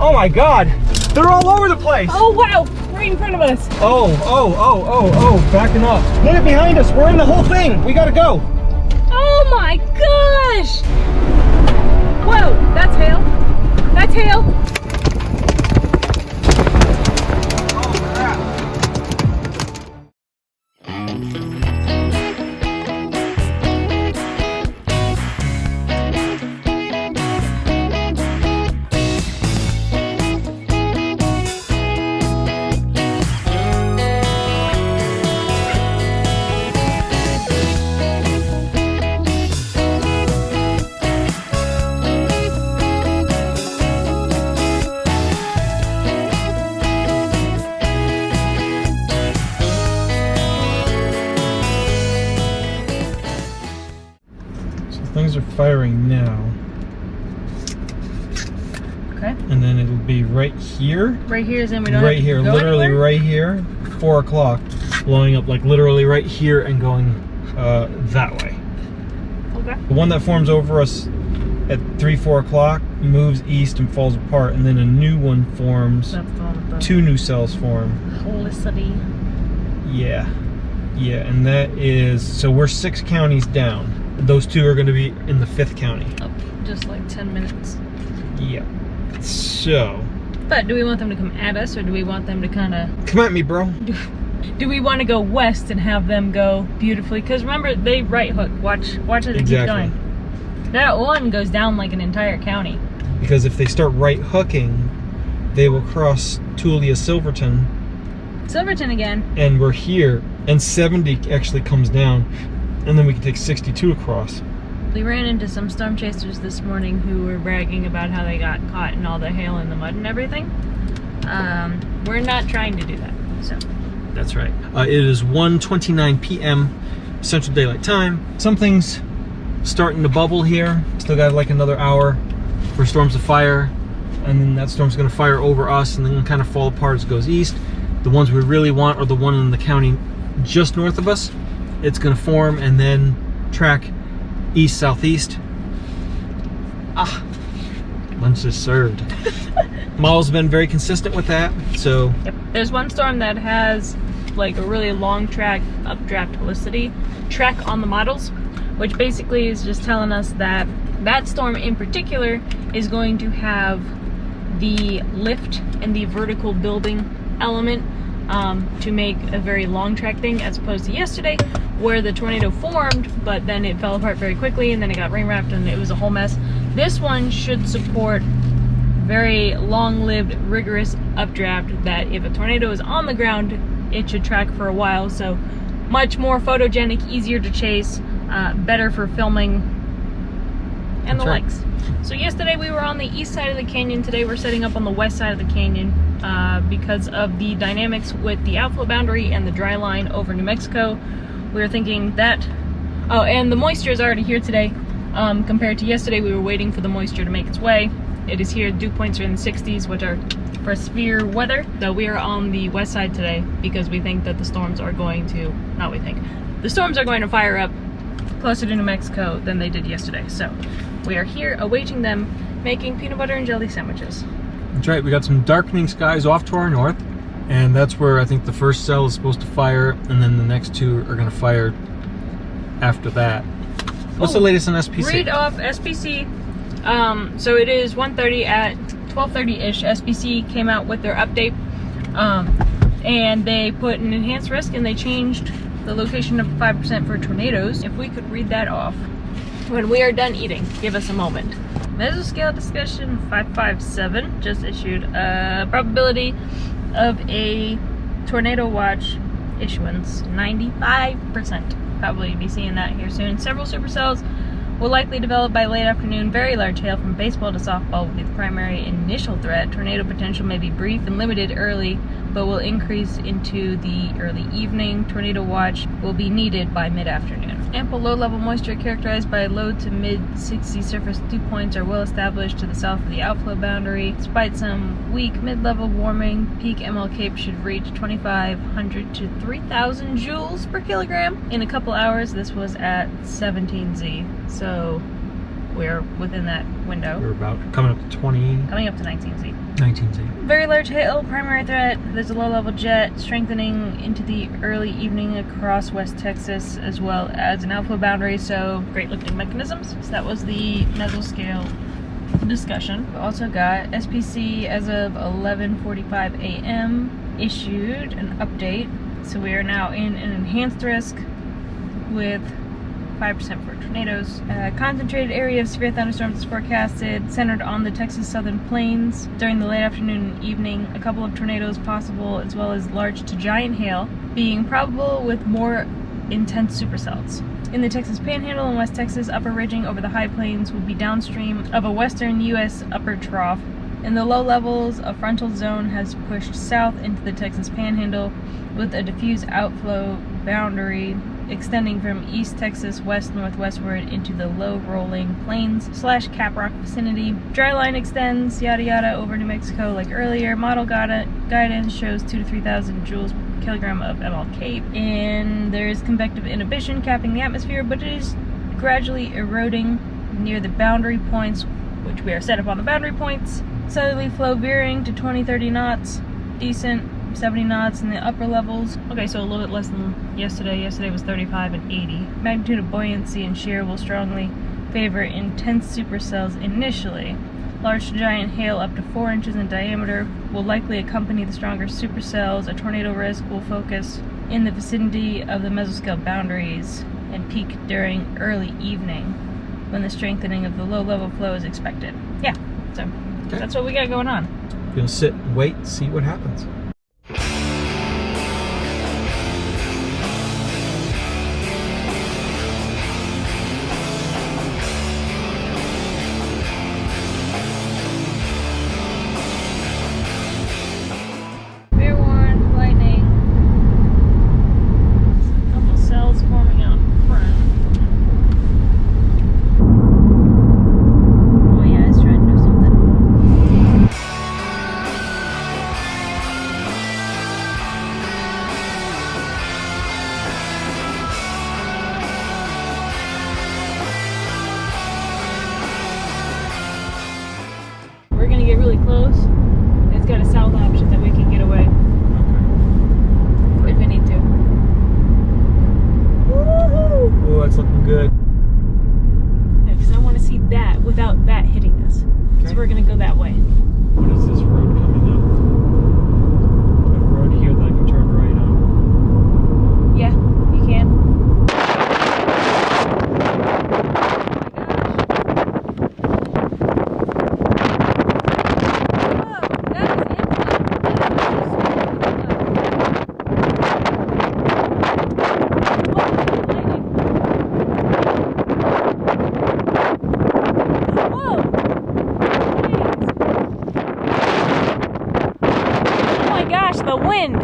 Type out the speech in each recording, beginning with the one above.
Oh my God, they're all over the place. Oh wow, right in front of us. Oh, backing up. Look at behind us, we're in the whole thing. We gotta go. Oh my gosh. Whoa, that's hail. That's hail. Oh crap. Things are firing now. Okay. And then it'll be right here. Right here is in we don't right have to here, go literally anywhere? right here, 4 o'clock, blowing up like literally right here and going that way. Okay. The one that forms over us at 3-4 o'clock moves east and falls apart, and then a new one forms. That's the one with the 2 new cells form. holicity. Yeah, and that is, so we're 6 counties down. Those 2 are going to be in the 5th county. Oh, just like 10 minutes. Yeah. So. But do we want them to come at us, or do we want them to kind of... Come at me, bro. Do we want to go west and have them go beautifully? Because remember, they right hook. Watch as they keep going. That one goes down like an entire county. Because if they start right hooking, they will cross Tulia, Silverton again. And we're here. And 70 actually comes down. And then we can take 62 across. We ran into some storm chasers this morning who were bragging about how they got caught in all the hail and the mud and everything. We're not trying to do that, so. That's right. It is 1:29 p.m. Central Daylight Time. Something's starting to bubble here. Still got like another hour for storms to fire. And then that storm's going to fire over us and then kind of fall apart as it goes east. The ones we really want are the one in the county just north of us. It's going to form and then track east-southeast. Lunch is served. Models have been very consistent with that, so. Yep. There's one storm that has like a really long track updraft helicity track on the models, which basically is just telling us that that storm in particular is going to have the lift and the vertical building element to make a very long track thing, as opposed to yesterday where the tornado formed but then it fell apart very quickly and then it got rain wrapped and it was a whole mess. This one should support very long-lived rigorous updraft that if a tornado is on the ground it should track for a while, so much more photogenic, easier to chase, better for filming and the likes. So yesterday we were on the east side of the canyon. Today we're setting up on the west side of the canyon because of the dynamics with the outflow boundary and the dry line over New Mexico. We were thinking that, oh, and the moisture is already here today. Compared to yesterday, we were waiting for the moisture to make its way. It is here. Dew points are in the 60s, which are for severe weather. So we are on the west side today because we think that the storms are going to, not we think, the storms are going to fire up closer to New Mexico than they did yesterday. So we are here awaiting them, making peanut butter and jelly sandwiches. That's right, we got some darkening skies off to our north, and that's where I think the first cell is supposed to fire, and then the next 2 are going to fire after that. What's the latest on SPC? Read off SPC. So it is 1:30 at 12:30-ish. SPC came out with their update, and they put an enhanced risk and they changed the location of 5% for tornadoes. If we could read that off. When we are done eating, give us a moment. Mesoscale discussion 557 just issued a probability of a tornado watch issuance 95%. Probably be seeing that here soon. Several supercells will likely develop by late afternoon. Very large hail from baseball to softball will be the primary initial threat. Tornado potential may be brief and limited early, but will increase into the early evening. Tornado watch will be needed by mid-afternoon. Ample low-level moisture characterized by low to mid-60 surface dew points are well established to the south of the outflow boundary. Despite some weak mid-level warming, peak MLK should reach 2,500 to 3,000 joules per kilogram. In a couple hours, this was at 17Z. So we're within that window. We're about coming up to 20. Coming up to 19Z. 19Z. Very large hail, primary threat. There's a low-level jet strengthening into the early evening across West Texas, as well as an outflow boundary, so great lifting mechanisms. So that was the mesoscale discussion. We also got SPC as of 11:45 a.m. issued an update. So we are now in an enhanced risk with 5% for tornadoes. Concentrated area of severe thunderstorms is forecasted, centered on the Texas southern plains during the late afternoon and evening. A couple of tornadoes possible, as well as large to giant hail being probable with more intense supercells. In the Texas Panhandle and West Texas, upper ridging over the high plains will be downstream of a western U.S. upper trough. In the low levels, a frontal zone has pushed south into the Texas Panhandle with a diffuse outflow boundary extending from East Texas west-northwestward into the low-rolling plains / Caprock vicinity. Dry line extends yada yada over New Mexico like earlier. Model guidance shows 2,000 to 3,000 joules per kilogram of MLK, and there is convective inhibition capping the atmosphere, but it is gradually eroding near the boundary points, which we are set up on the boundary points. Southerly flow veering to 20-30 knots, decent 70 knots in the upper levels. Okay, so a little bit less than yesterday. Yesterday was 35 and 80. Magnitude of buoyancy and shear will strongly favor intense supercells initially. Large to giant hail up to 4 inches in diameter will likely accompany the stronger supercells. A tornado risk will focus in the vicinity of the mesoscale boundaries and peak during early evening when the strengthening of the low-level flow is expected. Yeah, so okay. That's what we got going on. Gonna sit and wait and see what happens. Get really close. It's got a south option that we can get away. Okay. If we need to. Woohoo! Oh, that's looking good. Yeah, because I want to see that without that hitting us. Okay. So we're going to go that way. What is this road coming up? A road here that I can turn right on. Yeah, you can. The wind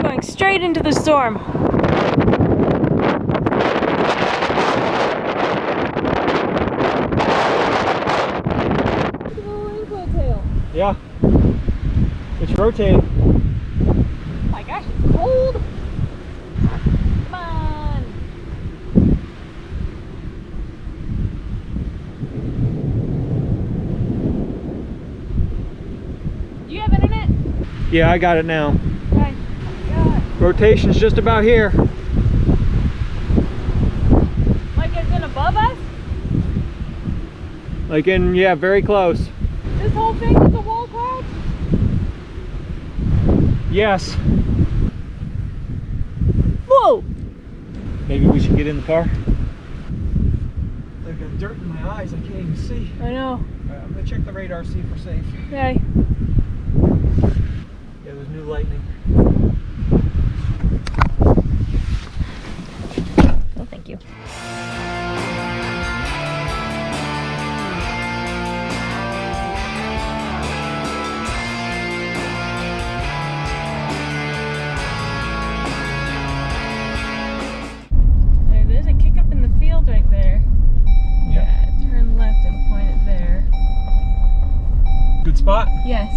going straight into the storm. Yeah, it's rotating. Oh my gosh, it's cold. Come on. Do you have internet? Yeah, I got it now. Okay. God. Rotation's just about here. Like it's in above us? Like in, yeah, very close. This whole thing is a wall cloud? Yes. Whoa! Maybe we should get in the car. I've got dirt in my eyes, I can't even see. I know. Alright, I'm gonna check the radar, see if we're safe. Okay. Yeah, there's new lightning. Oh, thank you. There's a kick up in the field right there. Yep. Yeah, turn left and point it there. Good spot? Yes.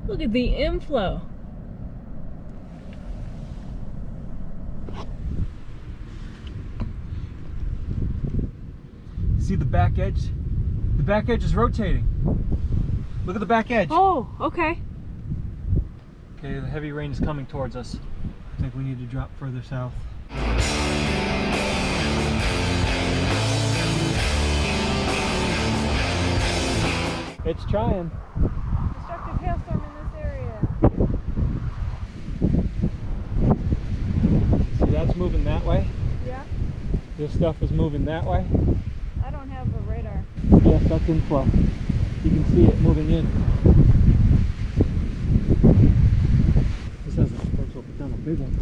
Look at the inflow. See the back edge? The back edge is rotating. Look at the back edge. Oh, okay. Okay, the heavy rain is coming towards us. I think we need to drop further south. It's trying. Destructive hailstorm in this area. See, that's moving that way. Yeah. This stuff is moving that way. I don't have a radar. Yes, that's inflow. You can see it moving in. This has a potential to become a big one.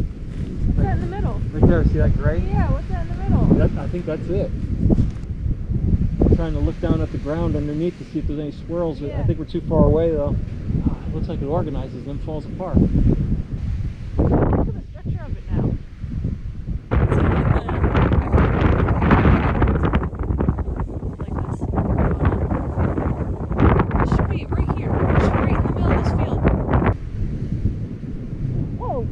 What's that in the middle? Right there, see that gray? Yeah, what's that in the middle? I think that's it. I'm trying to look down at the ground underneath to see if there's any swirls. Yeah. I think we're too far away though. It looks like it organizes, then falls apart. Look at the structure of it now. Like this. It should be right here. It should be right in the middle of this field. Whoa!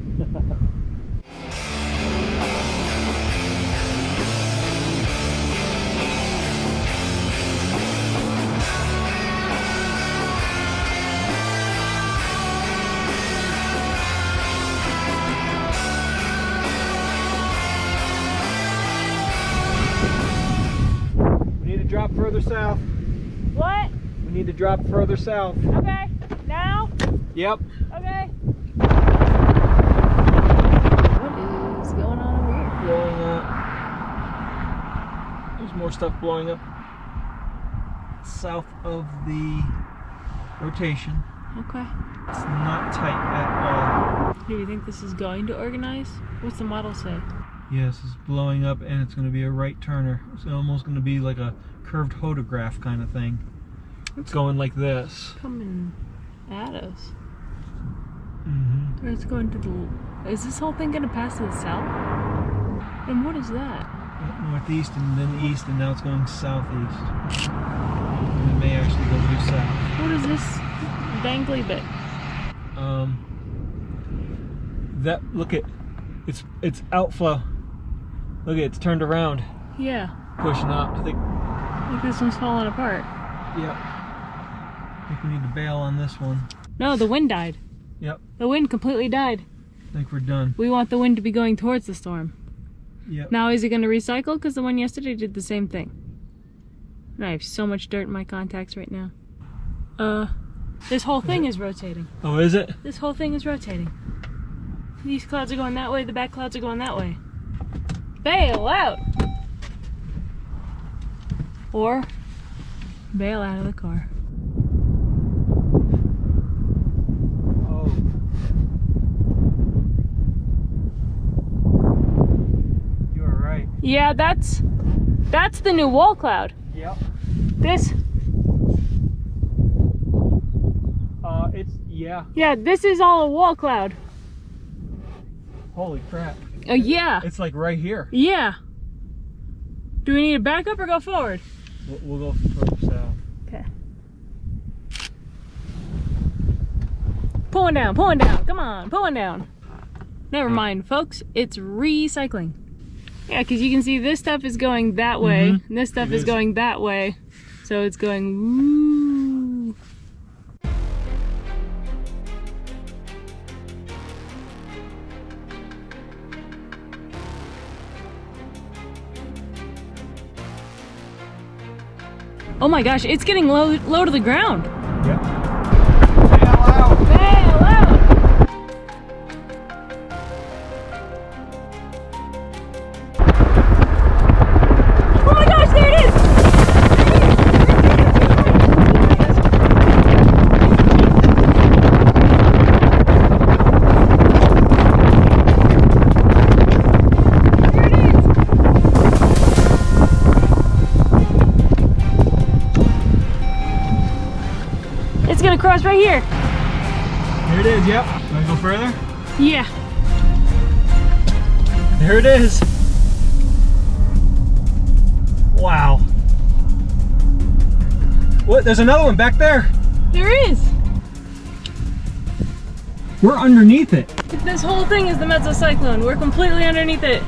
We need to drop further south. What? We need to drop further south. Okay. Now? Yep. Okay. What is going on over here? Blowing up. There's more stuff blowing up south of the rotation. Okay. It's not tight at all. Do you think this is going to organize? What's the model say? Yes, it's blowing up and it's going to be a right turner. It's almost going to be like a curved photograph kind of thing. It's going like this. Coming at us. Mm-hmm. Or it's going to the... Is this whole thing going to pass to the south? And what is that? Northeast and then east, and now it's going southeast. And it may actually go due south. What is this dangly bit? That, look at, it's outflow. Look at it, it's turned around, Yeah. pushing up. I think, Like this one's falling apart. yep. I think we need to bail on this one. No, the wind died. Yep, The wind completely died. I think we're done. We want the wind to be going towards the storm. Yep. Now is it going to recycle? Because the one yesterday did the same thing. And I have so much dirt in my contacts right now. This whole thing is rotating. Oh, is it? This whole thing is rotating. These clouds are going that way, the back clouds are going that way. Bail out! Or bail out of the car. Oh. You are right. Yeah, that's the new wall cloud. Yep. This, yeah. this is all a wall cloud. Holy crap. Yeah. It's like right here. Yeah. Do we need to back up or go forward? We'll go further south. Okay. Pulling down, come on, pulling down. Never mind, folks, it's recycling. Yeah, because you can see this stuff is going that way, and this stuff is going that way. So it's going woo. Oh my gosh, it's getting low to the ground. Yep. Bail out! Bail out! Oh my gosh, there it is! It's gonna cross right here. Here it is, yep. Wanna go further? Yeah. There it is. Wow. What? There's another one back there. There is. We're underneath it. This whole thing is the mesocyclone. We're completely underneath it.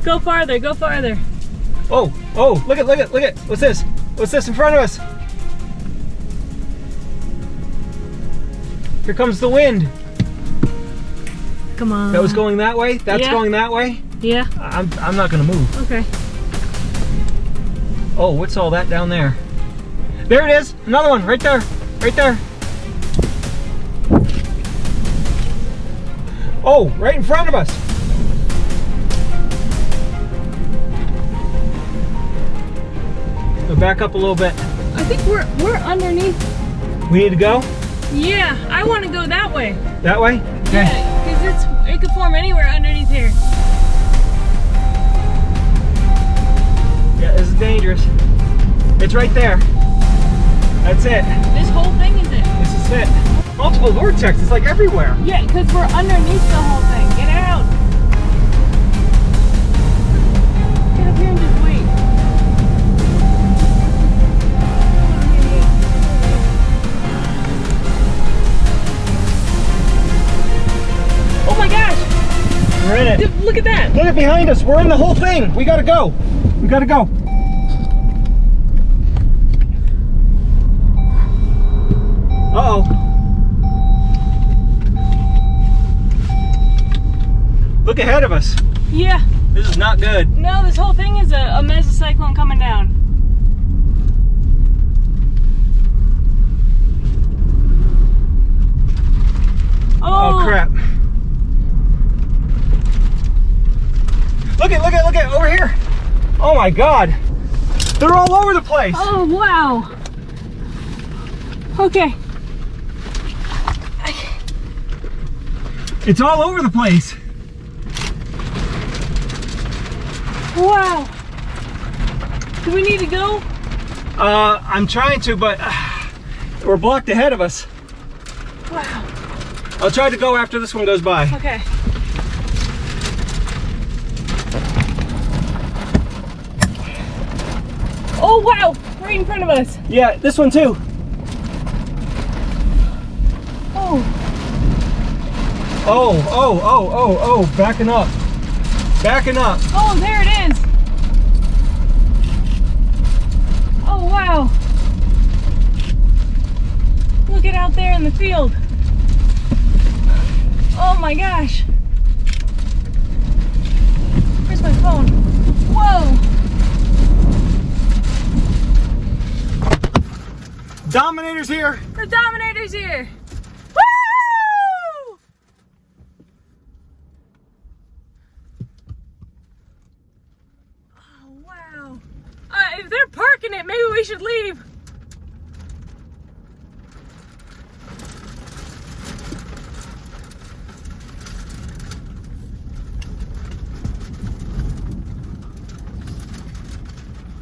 Go farther, go farther. Oh, Oh, look at. What's this? What's this in front of us? Here comes the wind. Come on. That was going that way? That's Yeah. going that way? Yeah. I'm not gonna move. Okay. Oh, what's all that down there? There it is! Another one, right there. Right there. Oh, right in front of us. So back up a little bit. I think we're underneath. We need to go? Yeah, I want to go that way. That way? Okay. Yeah, because it could form anywhere underneath here. Yeah, this is dangerous. It's right there. That's it. This whole thing is it. This is it. Multiple vortex. It's like everywhere. Yeah, because we're underneath the whole thing. Get out. Get up here and just wait. Oh my gosh. We're in it. Dude, look at that. Look at behind us. We're in the whole thing. We gotta go. We gotta go. Uh-oh. Look ahead of us. Yeah. This is not good. No, this whole thing is a mesocyclone coming down. Oh crap. Look at, over here. Oh my God. They're all over the place. Oh, wow. Okay. It's all over the place. Wow. Do we need to go? I'm trying to, but we're blocked ahead of us. Wow. I'll try to go after this one goes by. Okay. Oh, wow. Right in front of us. Yeah, this one too. Oh. Oh, backing up. Backing up. Oh, there it is. Oh, wow. Look at out there in the field. Oh my gosh. Where's my phone? Whoa. Dominator's here. The Dominator's here. Woo! Oh, wow. If they're parking it, maybe we should leave.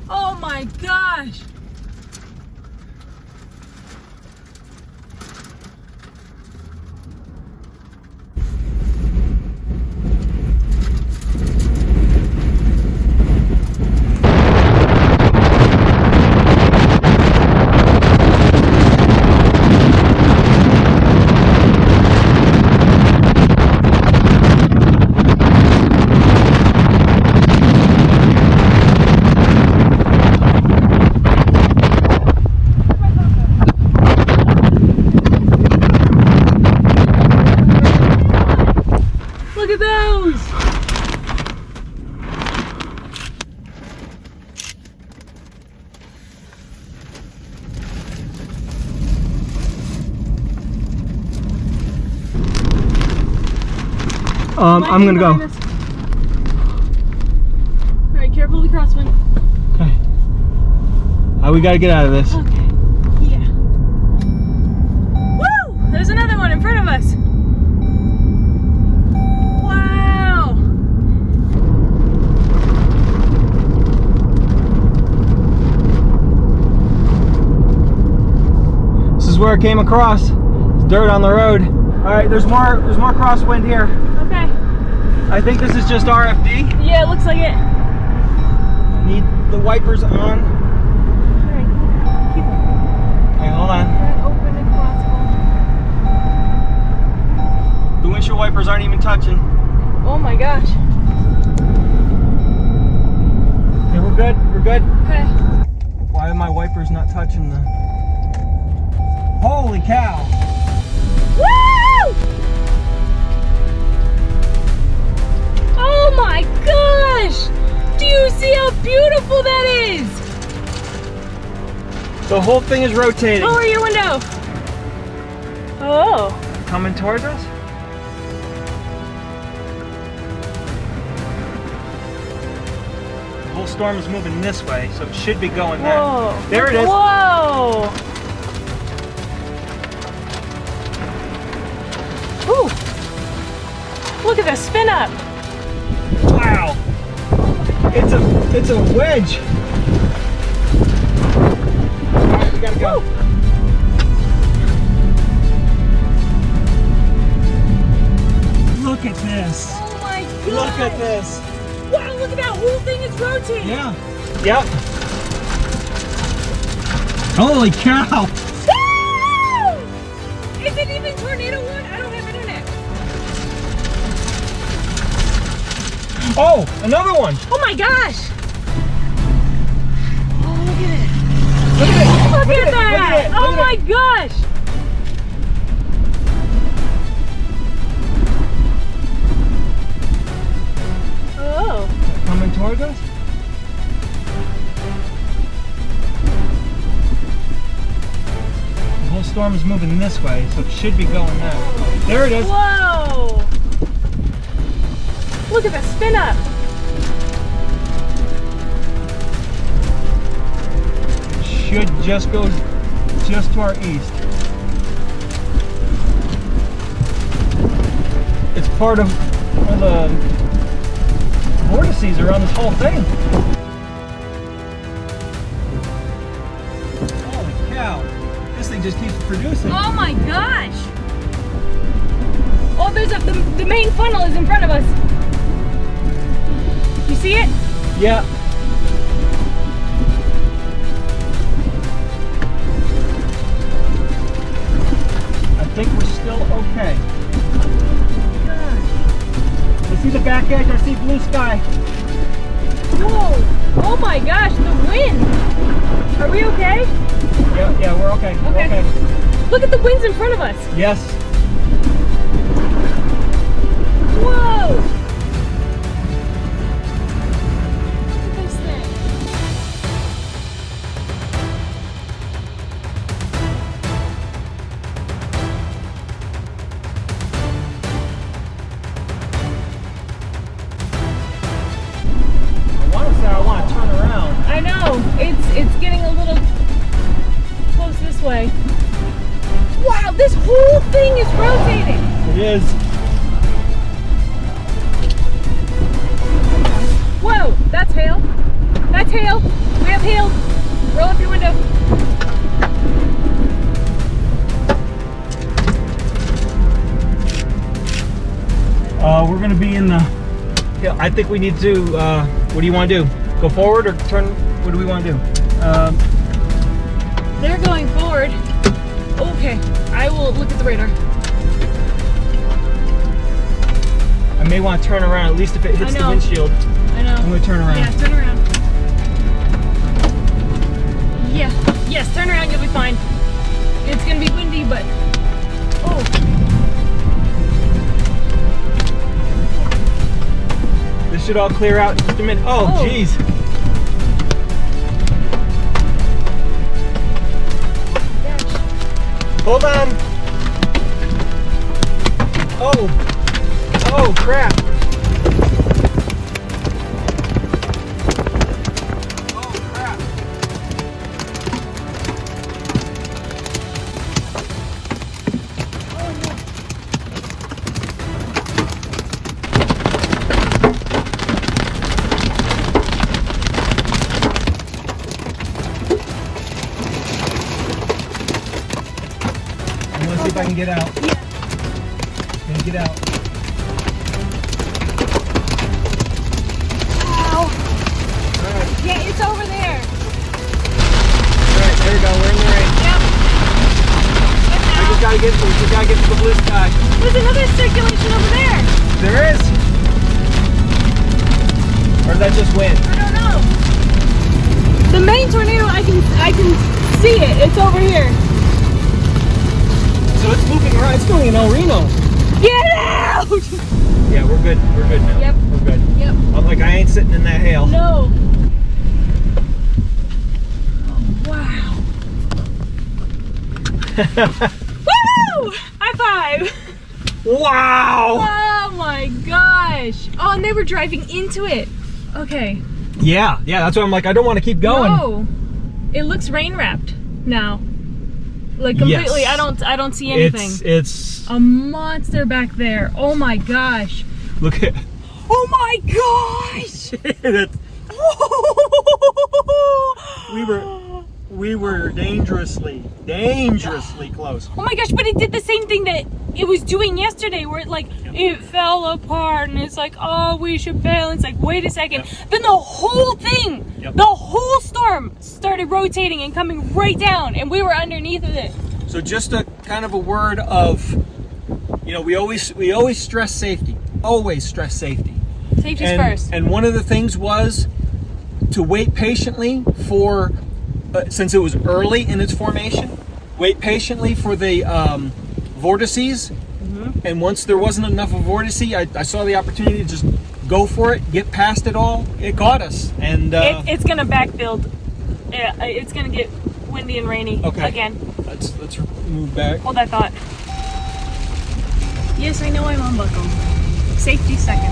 Oh my gosh. Look at those! I'm gonna go. Alright, careful of the crosswind. Okay. We gotta get out of this. Okay. Yeah. Woo! There's another one in front of us. Wow! This is where I came across. It's dirt on the road. All right, there's more crosswind here. Okay. I think this is just RFD. Yeah, it looks like it. Need the wipers on. Alright. Keep Okay, hold on. that open if possible. The windshield wipers aren't even touching. Oh my gosh. Okay, we're good? We're good? Okay. Why are my wipers not touching the... Holy cow! Woo! Oh my gosh! Do you see how beautiful that is? The whole thing is rotating. Lower your window. Oh. Coming towards us? The whole storm is moving this way, so it should be going there. Whoa. There it is. Whoa. Ooh. Look at the spin up. Wow. It's a wedge. All right, we gotta go. Woo. Look at this. Oh my god. Look at this. Wow, look at that whole thing is rotating. Yeah. Yep. Holy cow. Woo! Is it even tornado one? I don't have internet. Oh, another one. Oh my gosh. Oh, look at it. Look at it. Look Look at it. that. Look at it. Oh Look my at it. gosh. Oh. Coming towards us? The whole storm is moving this way, so it should be going there. There it is. Whoa. Look at the spin up. Should just go just to our east. It's part of the vortices around this whole thing. Holy cow. This thing just keeps producing. Oh my gosh. Oh, there's the main funnel is in front of us. You see it? Yeah. I think we're still okay. I see the back edge, I see blue sky. Whoa! Oh my gosh, the wind! Are we okay? Yeah, we're okay. We're Okay. okay. Look at the winds in front of us. Yes. Whoa! Look at this thing. I want to turn around. I know. It's getting a little close this way. Wow, this whole thing is rotating. It is. Whoa, that's hail. That's hail. We have hail. Roll up your window. We're going to be in the... Yeah, I think we need to... what do you want to do? Go forward or turn? What do we want to do? They're going forward. Okay, I will look at the radar. I may want to turn around, at least if it hits the windshield. I know. I'm going to turn around. Yeah, turn around. Yeah, yes, turn around, you'll be fine. It's going to be windy, but... Oh. This should all clear out in just a minute. Oh, jeez. Hold on. Oh. Oh, crap. Oh, crap. Oh, no. See if I can get out. Yeah. Can you get out? Ow. Alright. Yeah, it's over there. Alright, there we go. We're in the rain. Yep. We just gotta get to the blue sky. There's another circulation over there. There is. Or is that just wind? I don't know. The main tornado, I can see it. It's over here. So it's moving around. It's going in El Reno. Get out! Yeah, we're good. We're good now. Yep. We're good. Yep. I'm like, I ain't sitting in that hail. No. Wow. Woo! High five! Wow! Oh my gosh! Oh, and they were driving into it. Okay. Yeah, that's why I'm like, I don't want to keep going. No. It looks rain wrapped now. Like completely. Yes. I don't see anything. It's a monster back there. Oh my gosh. Look at. Oh my gosh! we were dangerously close. Oh my gosh, but it did the same thing that it was doing yesterday, where it fell apart and it's like, oh, we should bail. It's like, wait a second. Then the whole thing, the whole storm started rotating and coming right down, and we were underneath of it. So just a kind of a word of, you know, we always stress safety. Always stress safety. Safety's first. And one of the things was to wait patiently for, since it was early in its formation, wait patiently for the vortices. And once there wasn't enough of vortice, I saw the opportunity to just go for it, get past it all. It got us, and it's gonna backbuild. It's gonna get windy and rainy again. Let's move back. Hold that thought. Yes, I know I'm unbuckled. Safety second.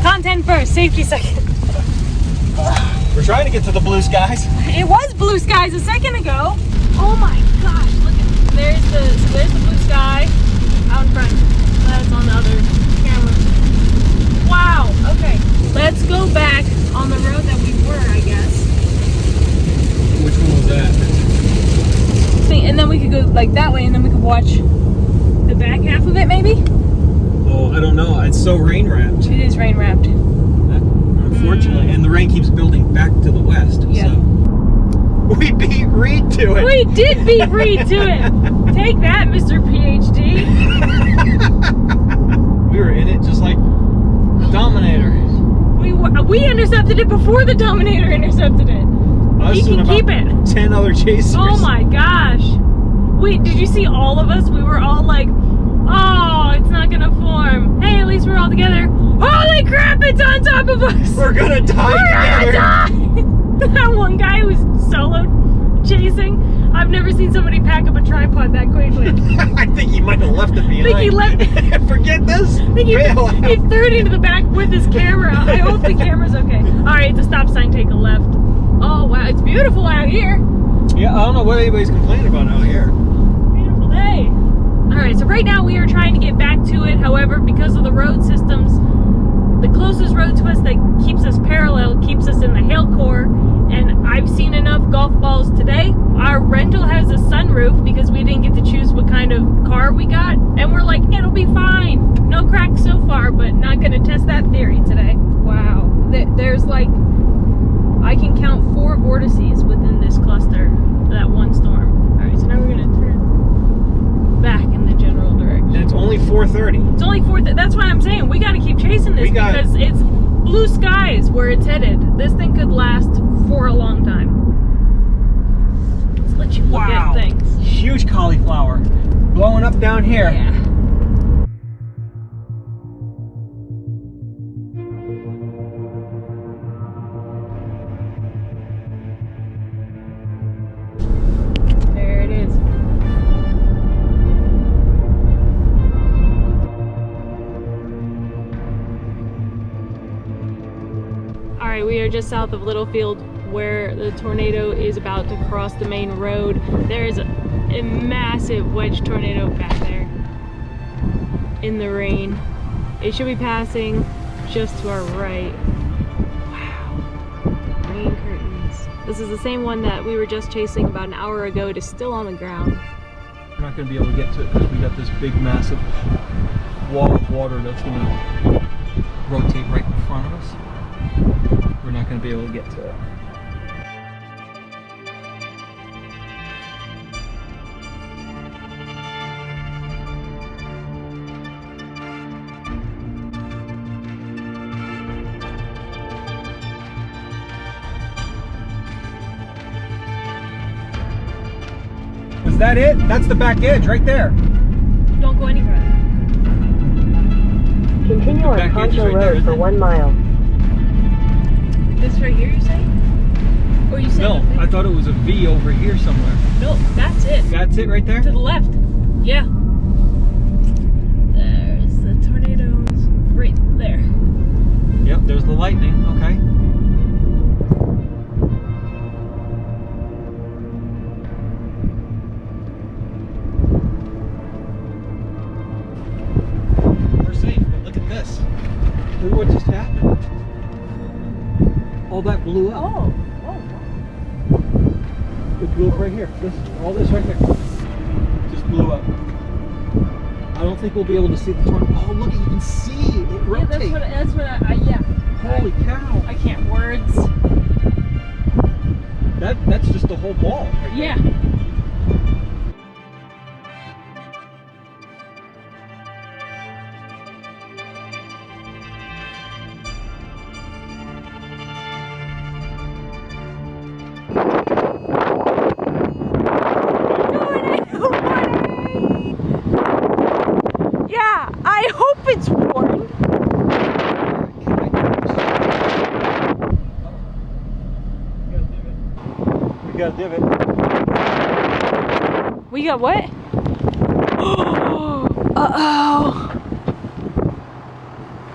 Content first, safety second. We're trying to get to the blue skies. It was blue skies a second ago. Oh my gosh, look at there's the blue sky out in front. That's on the other camera. Wow, okay. Let's go back on the road that we were, I guess. Which one was that? And then we could go like that way, and then we could watch the back half of it maybe? Oh, I don't know. It's so rain wrapped. It is rain wrapped. Unfortunately, and the rain keeps building back to the west. Yeah. So. We beat Reed to it. We did beat Reed to it. Take that, Mr. PhD. We were in it just like the Dominator. We intercepted it before the Dominator intercepted it. Us He can keep it. 10 other chasers. Oh my gosh. Wait, did you see all of us? We were all like, oh, it's not gonna form. Hey, at least we're all together. Holy crap, it's on top of us. We're gonna die We're together. gonna die. That one guy who was solo chasing. I've never seen somebody pack up a tripod that quickly. I think he might have left it behind. I think he left Forget this. I think he threw it into the back with his camera. I hope the camera's okay. Alright, it's a stop sign, take a left. Oh wow, it's beautiful out here. Yeah, I don't know what anybody's complaining about out here. Beautiful day. Alright, so right now we are trying to get back to it. However, because of the road systems, the closest road to us that keeps us parallel keeps us in the hail core. And I've seen enough golf balls today. Our rental has a sunroof because we didn't get to choose what kind of car we got. And we're like, it'll be fine. No cracks so far, but not going to test that theory today. Wow. There's like, I can count 4 vortices within this cluster, that one storm. Alright, so now we're going to turn back in the general direction. And it's only 4:30. It's only 4:30. That's why I'm saying we got to keep chasing this because it's blue skies where it's headed. This thing could last for a long time. Let's let you look at things. Huge cauliflower blowing up down here. Yeah. There it is. Alright, we are just south of Littlefield where the tornado is about to cross the main road. There is a massive wedge tornado back there in the rain. It should be passing just to our right. Wow. Rain curtains. This is the same one that we were just chasing about an hour ago. It is still on the ground. We're not going to be able to get to it because we got this big massive wall of water that's going to rotate right in front of us. We're not going to be able to get to it. Was that it? That's the back edge right there. Don't go any further. Continue on Concho Road for 1 mile. This right here, you say? Or you said? No, I thought it was a V over here somewhere. No, that's it. That's it right there? To the left. Yeah. There's the tornadoes right there. Yep, there's the lightning. Okay. We're safe, but look at this. Look at what just happened. All that blew up. Oh. It blew up right here. All this right there. Just blew up. I don't think we'll be able to see the tornado. Oh, look, you can see it. It rotates. Yeah, that's what yeah. Holy cow. I can't words. That's just the whole ball right there. Yeah. Yeah, I hope it's warned. We got a divot. We got what? Uh-oh.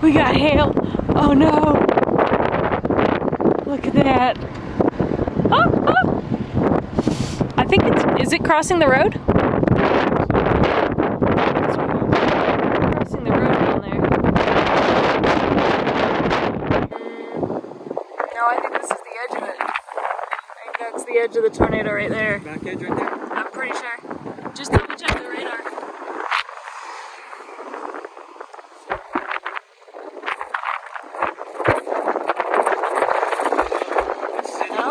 We got hail. Oh no. Look at that. Oh. I think is it crossing the road? Crossing the road down there. No, I think this is the edge of it. I think that's the edge of the tornado right there. Back edge right there. I'm pretty sure. Just double check the radar. No?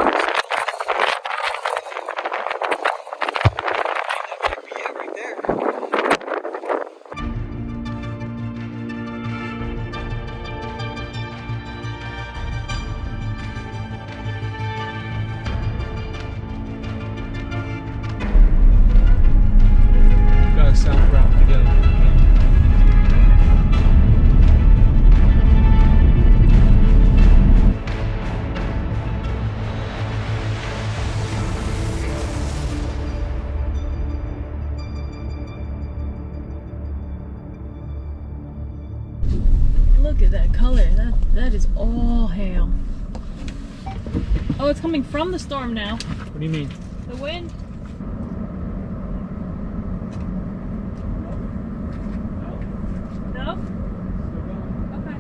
Yeah, right there. Got a south route to go. Look at that color. That is all hail. Oh, it's coming from the storm now. What do you mean? The wind. No? Okay.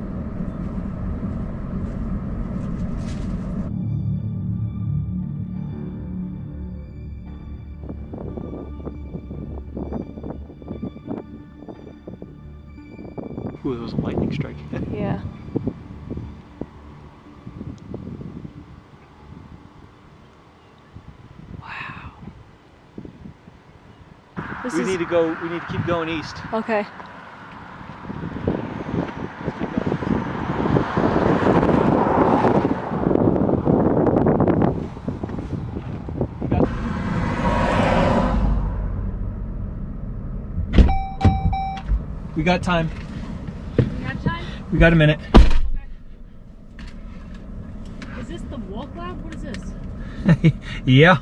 Ooh, that was a lightning strike. Yeah. Wow. We need to keep going east. Okay. We got time. We got time? We got a minute. Okay. Is this the wall cloud? What is this? Yeah.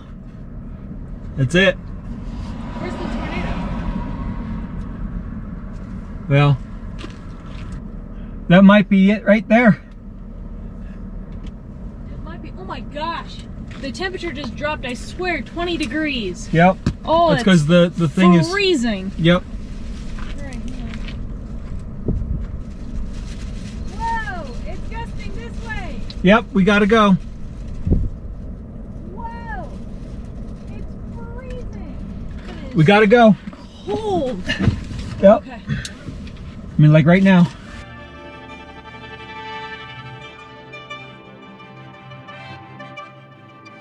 That's it. Where's the tornado? Well, that might be it right there. It might be. Oh my gosh. The temperature just dropped, I swear, 20 degrees. Yep. Oh, that's because the thing is freezing. Yep. Right here. Whoa! It's gusting this way. Yep. We gotta go. Whoa! It's freezing. We gotta go. Cold. Yep. Okay. I mean, like right now.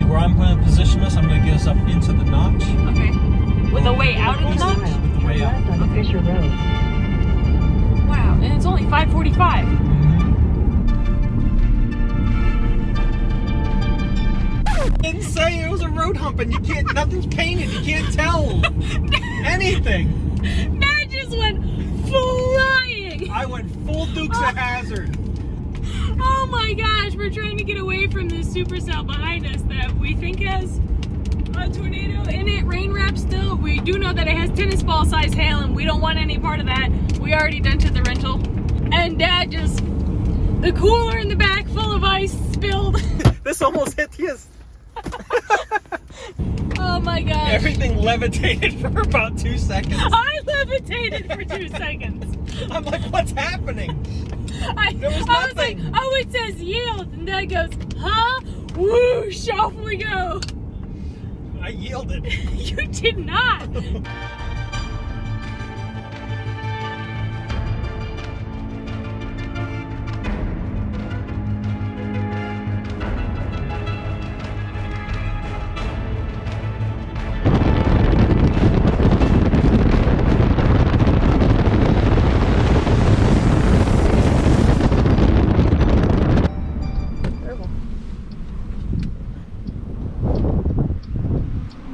Where I'm going to position us, I'm going to get us up into the notch. Okay. With a way out of the notch? With the way out. Left on Fisher Road. Wow, and it's only 5:45. Didn't say it was a road hump, and you can't. Nothing's painted. You can't tell anything. That just went flying. I went full Dukes of Hazzard. Oh my gosh, we're trying to get away from this supercell behind us that we think has a tornado in it, rain wrap still. We do know that it has tennis ball size hail, and we don't want any part of that. We already dented the rental. And Dad just, the cooler in the back full of ice spilled. This almost hit you. Oh my gosh. Everything levitated for about 2 seconds. I levitated for 2 seconds. I'm like, what's happening? There was I was like, nothing. oh, it says yield. And Dad goes, huh? Whoosh, off we go. I yielded. You did not.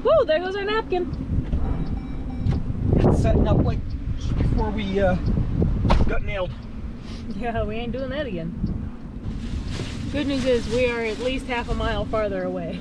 Woo, there goes our napkin. It's setting up like before we got nailed. Yeah, we ain't doing that again. Good news is we are at least half a mile farther away.